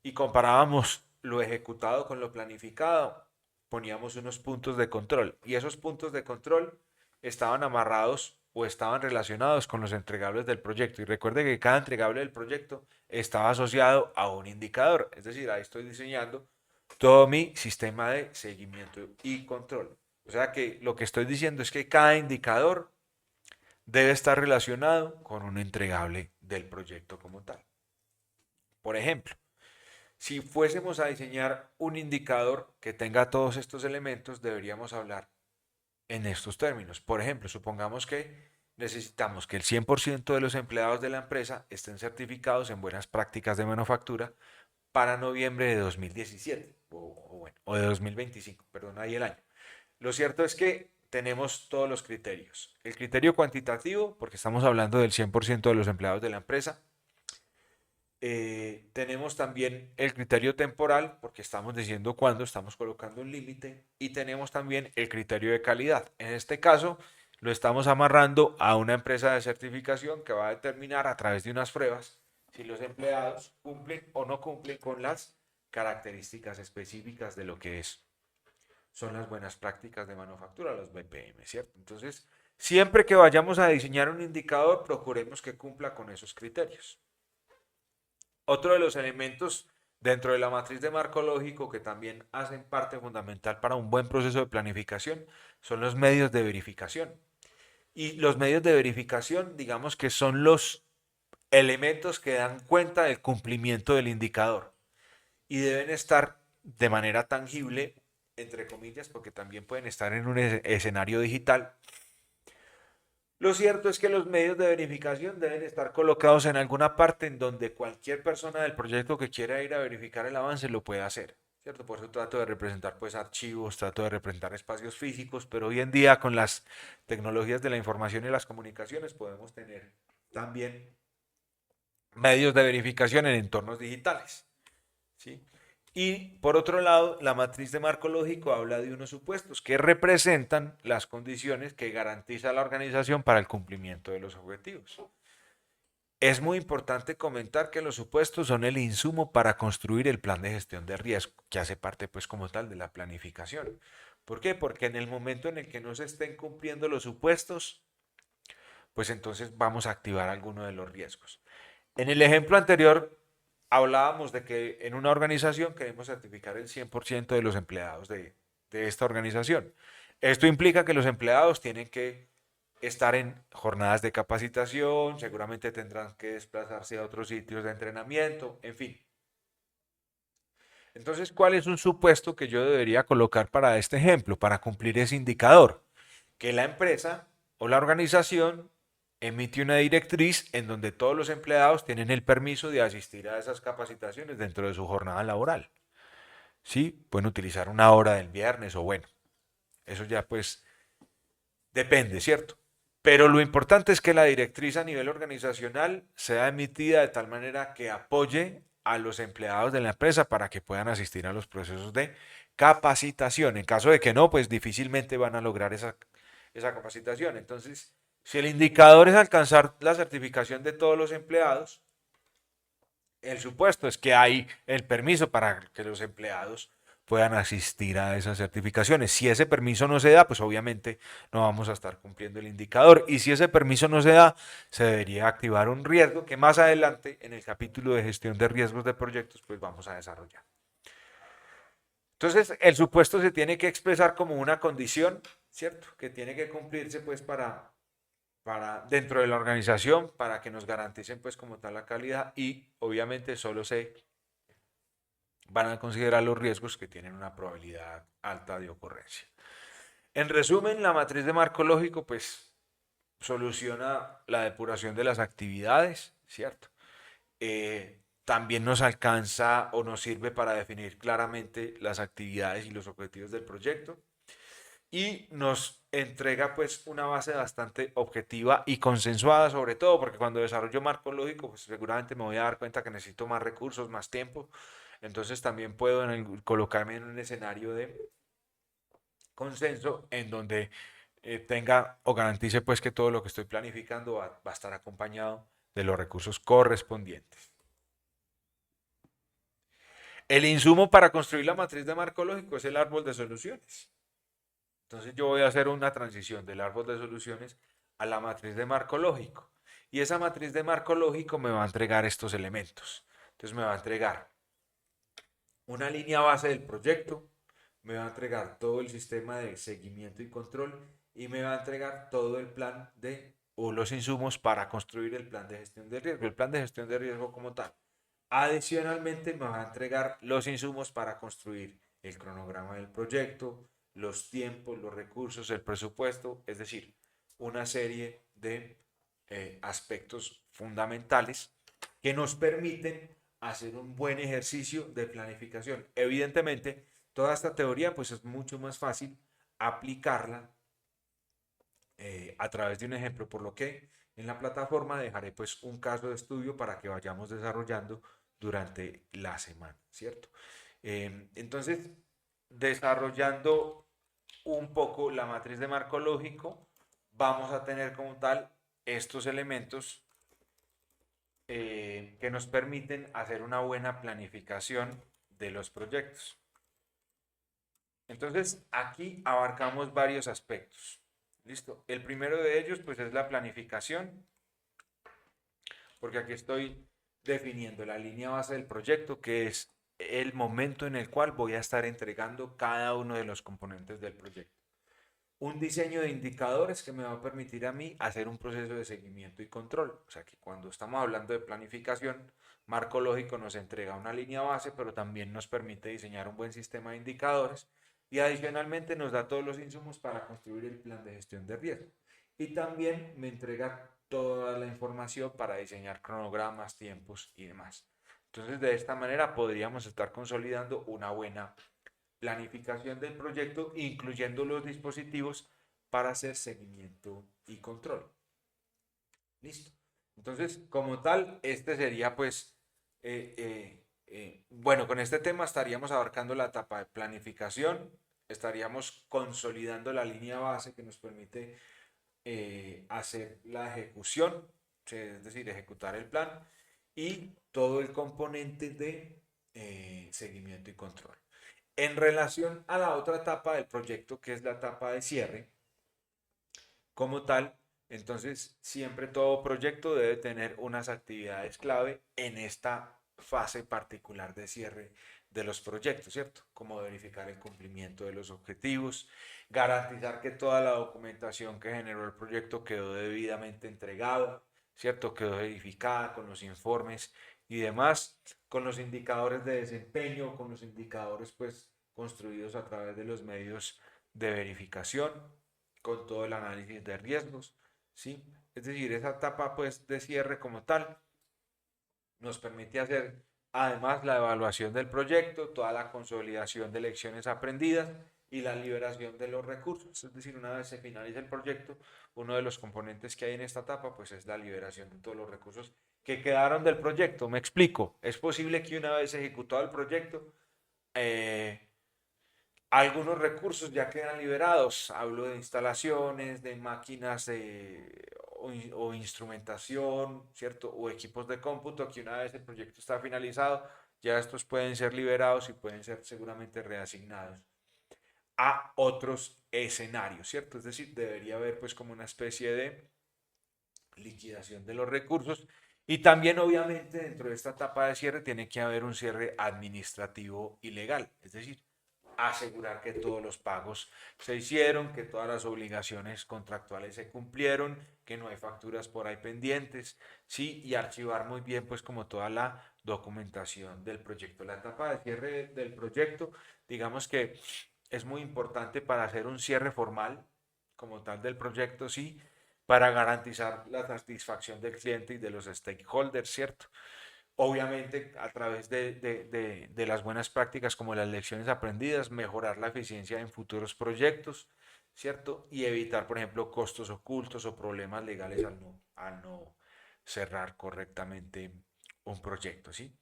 y comparábamos lo ejecutado con lo planificado, poníamos unos puntos de control. Y esos puntos de control estaban amarrados o estaban relacionados con los entregables del proyecto. Y recuerde que cada entregable del proyecto estaba asociado a un indicador. Es decir, ahí estoy diseñando todo mi sistema de seguimiento y control. O sea que lo que estoy diciendo es que cada indicador debe estar relacionado con un entregable del proyecto como tal. Por ejemplo, si fuésemos a diseñar un indicador que tenga todos estos elementos, deberíamos hablar en estos términos. Por ejemplo, supongamos que necesitamos que el 100% de los empleados de la empresa estén certificados en buenas prácticas de manufactura para noviembre de 2017 o de 2025, perdón, ahí el año. Lo cierto es que tenemos todos los criterios. El criterio cuantitativo, porque estamos hablando del 100% de los empleados de la empresa. Tenemos también el criterio temporal, porque estamos diciendo cuándo, estamos colocando un límite. Y tenemos también el criterio de calidad. En este caso, lo estamos amarrando a una empresa de certificación que va a determinar a través de unas pruebas si los empleados cumplen o no cumplen con las características específicas de lo que son las buenas prácticas de manufactura, los BPM, ¿cierto? Entonces, siempre que vayamos a diseñar un indicador, procuremos que cumpla con esos criterios. Otro de los elementos dentro de la matriz de marco lógico que también hacen parte fundamental para un buen proceso de planificación son los medios de verificación. Y los medios de verificación, digamos que son los elementos que dan cuenta del cumplimiento del indicador y deben estar de manera tangible, entre comillas, porque también pueden estar en un escenario digital. Lo cierto es que los medios de verificación deben estar colocados en alguna parte en donde cualquier persona del proyecto que quiera ir a verificar el avance lo pueda hacer, ¿cierto? Por eso trato de representar pues archivos, trato de representar espacios físicos, pero hoy en día con las tecnologías de la información y las comunicaciones podemos tener también medios de verificación en entornos digitales, ¿sí? Y por otro lado, la matriz de marco lógico habla de unos supuestos que representan las condiciones que garantiza la organización para el cumplimiento de los objetivos. Es muy importante comentar que los supuestos son el insumo para construir el plan de gestión de riesgo, que hace parte pues como tal de la planificación. ¿Por qué? Porque en el momento en el que no se estén cumpliendo los supuestos, pues entonces vamos a activar alguno de los riesgos. En el ejemplo anterior hablábamos de que en una organización queremos certificar el 100% de los empleados de esta organización. Esto implica que los empleados tienen que estar en jornadas de capacitación, seguramente tendrán que desplazarse a otros sitios de entrenamiento, en fin. Entonces, ¿cuál es un supuesto que yo debería colocar para este ejemplo, para cumplir ese indicador? Que la empresa o la organización emite una directriz en donde todos los empleados tienen el permiso de asistir a esas capacitaciones dentro de su jornada laboral. Sí, pueden utilizar una hora del viernes o bueno, eso ya pues depende, ¿cierto? Pero lo importante es que la directriz a nivel organizacional sea emitida de tal manera que apoye a los empleados de la empresa para que puedan asistir a los procesos de capacitación. En caso de que no, pues difícilmente van a lograr esa capacitación. Entonces, si el indicador es alcanzar la certificación de todos los empleados, el supuesto es que hay el permiso para que los empleados puedan asistir a esas certificaciones. Si ese permiso no se da, pues obviamente no vamos a estar cumpliendo el indicador. Y si ese permiso no se da, se debería activar un riesgo que más adelante en el capítulo de gestión de riesgos de proyectos, pues vamos a desarrollar. Entonces, el supuesto se tiene que expresar como una condición, ¿cierto? Que tiene que cumplirse pues para dentro de la organización para que nos garanticen pues como tal la calidad y obviamente solo se van a considerar los riesgos que tienen una probabilidad alta de ocurrencia. En resumen, la matriz de marco lógico pues soluciona la depuración de las actividades, ¿cierto? También nos alcanza o nos sirve para definir claramente las actividades y los objetivos del proyecto y nos entrega pues una base bastante objetiva y consensuada sobre todo porque cuando desarrollo marco lógico pues seguramente me voy a dar cuenta que necesito más recursos, más tiempo, entonces también puedo colocarme en un escenario de consenso en donde tenga o garantice pues que todo lo que estoy planificando va a estar acompañado de los recursos correspondientes. El insumo para construir la matriz de marco lógico es el árbol de soluciones. Entonces yo voy a hacer una transición del árbol de soluciones a la matriz de marco lógico. Y esa matriz de marco lógico me va a entregar estos elementos. Entonces me va a entregar una línea base del proyecto, me va a entregar todo el sistema de seguimiento y control y me va a entregar todo el plan de o los insumos para construir el plan de gestión de riesgo, el plan de gestión de riesgo como tal. Adicionalmente me va a entregar los insumos para construir el cronograma del proyecto, los tiempos, los recursos, el presupuesto, es decir, una serie de aspectos fundamentales que nos permiten hacer un buen ejercicio de planificación. Evidentemente, toda esta teoría pues es mucho más fácil aplicarla a través de un ejemplo, por lo que en la plataforma dejaré pues un caso de estudio para que vayamos desarrollando durante la semana, ¿cierto? Entonces, desarrollando un poco la matriz de marco lógico, vamos a tener como tal estos elementos que nos permiten hacer una buena planificación de los proyectos. Entonces, aquí abarcamos varios aspectos. ¿Listo? El primero de ellos, pues, es la planificación, porque aquí estoy definiendo la línea base del proyecto, que es el momento en el cual voy a estar entregando cada uno de los componentes del proyecto. Un diseño de indicadores que me va a permitir a mí hacer un proceso de seguimiento y control. O sea que cuando estamos hablando de planificación, marco lógico nos entrega una línea base, pero también nos permite diseñar un buen sistema de indicadores y adicionalmente nos da todos los insumos para construir el plan de gestión de riesgo. y también me entrega toda la información para diseñar cronogramas, tiempos y demás. Entonces, de esta manera podríamos estar consolidando una buena planificación del proyecto, incluyendo los dispositivos para hacer seguimiento y control. Listo. Entonces, como tal, este sería pues, bueno, con este tema estaríamos abarcando la etapa de planificación, estaríamos consolidando la línea base que nos permite hacer la ejecución, es decir, ejecutar el plan y todo el componente de seguimiento y control. En relación a la otra etapa del proyecto, que es la etapa de cierre, como tal, entonces siempre todo proyecto debe tener unas actividades clave en esta fase particular de cierre de los proyectos, ¿cierto? Como verificar el cumplimiento de los objetivos, garantizar que toda la documentación que generó el proyecto quedó debidamente entregada, ¿cierto? Quedó verificada con los informes y demás, con los indicadores de desempeño, con los indicadores pues construidos a través de los medios de verificación, con todo el análisis de riesgos, ¿sí? Es decir, esa etapa pues de cierre como tal nos permite hacer además la evaluación del proyecto, toda la consolidación de lecciones aprendidas y la liberación de los recursos. Es decir, una vez se finaliza el proyecto, uno de los componentes que hay en esta etapa pues es la liberación de todos los recursos que quedaron del proyecto. Me explico, es posible que una vez ejecutado el proyecto, algunos recursos ya quedan liberados. Hablo de instalaciones, de máquinas o instrumentación, ¿cierto? O equipos de cómputo que una vez el proyecto está finalizado, ya estos pueden ser liberados y pueden ser seguramente reasignados a otros escenarios, ¿cierto? Es decir, debería haber pues como una especie de liquidación de los recursos y también obviamente dentro de esta etapa de cierre tiene que haber un cierre administrativo y legal, es decir, asegurar que todos los pagos se hicieron, que todas las obligaciones contractuales se cumplieron, que no hay facturas por ahí pendientes, sí, y archivar muy bien pues como toda la documentación del proyecto. La etapa de cierre del proyecto, digamos que es muy importante para hacer un cierre formal como tal del proyecto, sí, para garantizar la satisfacción del cliente y de los stakeholders, ¿cierto? Obviamente a través de las buenas prácticas como las lecciones aprendidas, mejorar la eficiencia en futuros proyectos, ¿cierto? Y evitar, por ejemplo, costos ocultos o problemas legales al no cerrar correctamente un proyecto, ¿sí?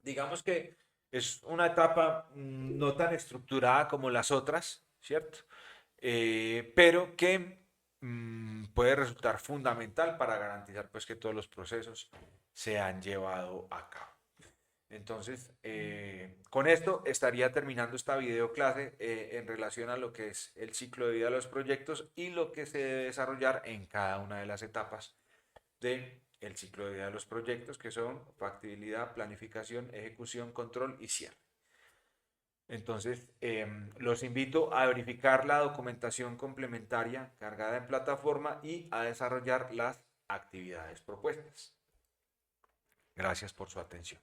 Digamos que es una etapa no tan estructurada como las otras, ¿cierto? Pero que puede resultar fundamental para garantizar pues que todos los procesos se han llevado a cabo. Entonces, con esto estaría terminando esta video clase en relación a lo que es el ciclo de vida de los proyectos y lo que se debe desarrollar en cada una de las etapas del ciclo de vida de los proyectos, que son factibilidad, planificación, ejecución, control y cierre. Entonces, los invito a verificar la documentación complementaria cargada en plataforma y a desarrollar las actividades propuestas. Gracias por su atención.